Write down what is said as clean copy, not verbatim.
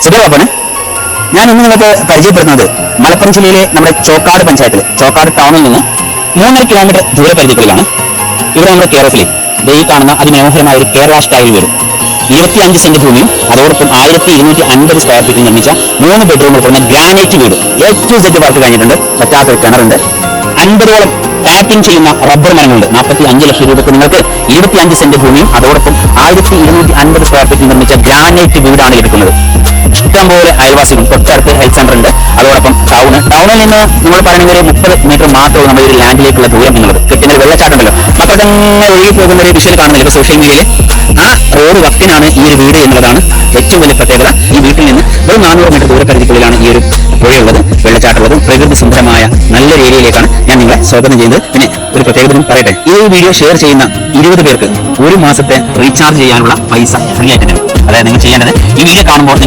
സുഖമാണ്. ഞാൻ ഇന്ന് നിങ്ങൾക്ക് പരിചയപ്പെടുന്നത് മലപ്പുറം ജില്ലയിലെ നമ്മുടെ ചോക്കാട് പഞ്ചായത്തിൽ ചോക്കാട് ടൗണിൽ നിന്ന് 3.5 കിലോമീറ്റർ ദൂരപരിധിക്കുള്ളിലാണ്. ഇവിടെ നമ്മുടെ കേരളത്തിൽ ഈ കാണുന്ന അതിമനോഹരമായ ഒരു കേരള സ്റ്റൈൽ വീട്, 25 സെന്റ് ഭൂമിയും അതോടൊപ്പം 1250 സ്ക്വയർ ഫീറ്റിൽ നിർമ്മിച്ച 3 ബെഡ്റൂമുകൾ കൊടുക്കുന്ന ഗ്രാനൈറ്റ് വീട്. A to Z വർക്ക് കഴിഞ്ഞിട്ടുണ്ട്. പറ്റാത്തൊരു കിണറുണ്ട്. 50ഓളം ടാപ്പിംഗ് ചെയ്യുന്ന റബ്ബർ മരങ്ങളുണ്ട്. 45 ലക്ഷം രൂപയ്ക്ക് നിങ്ങൾക്ക് 25 സെന്റ് ഭൂമിയും അതോടൊപ്പം 1250 സ്ക്വയർ ഫീറ്റിൽ നിർമ്മിച്ച ഗ്രാനൈറ്റ് വീടാണ് എടുക്കുന്നത്. ഇഷ്ടംപോലെ അയൽവാസികളും തൊട്ടടുത്ത് ഹെൽത്ത് സെന്റർ ഉണ്ട്. അതോടൊപ്പം ടൗണിൽ നിന്ന് നമ്മൾ പറയുന്നത് ഒരു 30 മീറ്റർ മാത്രമേ നമ്മുടെ ഒരു ലാൻഡിലേക്കുള്ള ദൂരം എന്നുള്ളത്. കിട്ടുന്ന ഒരു വെള്ളച്ചാട്ടമല്ലോ, മക്കൾ തന്നെ ഒഴുകി പോകുന്ന ഒരു വിഷ്വൽ കാണുന്നില്ല സോഷ്യൽ മീഡിയയിൽ. ആ റോഡ് വക്കിനാണ് ഈ ഒരു വീട് എന്നുള്ളതാണ് ഏറ്റവും വലിയ പ്രത്യേകത. ഈ വീട്ടിൽ നിന്ന് ഒരു 400 മീറ്റർ ദൂരപരിധിക്കുള്ളിലാണ് ഈ ഒരു പുഴയുള്ളത്, വെള്ളച്ചാട്ടമുള്ളതും പ്രകൃതി സുന്ദരമായ നല്ലൊരു ഏരിയയിലേക്കാണ് ഞാൻ നിങ്ങളെ സ്വാഗതം ചെയ്യുന്നത്. പിന്നെ ഒരു പ്രത്യേകത പറയട്ടെ, ഈ വീഡിയോ ഷെയർ ചെയ്യുന്ന 20 പേർക്ക് 1 മാസത്തെ റീചാർജ് ചെയ്യാനുള്ള പൈസ ഫ്രീ ആയിട്ട് തരും. അതായത് നിങ്ങൾ ചെയ്യേണ്ടത് ഈ വീഡിയോ കാണുമ്പോൾ നിങ്ങൾ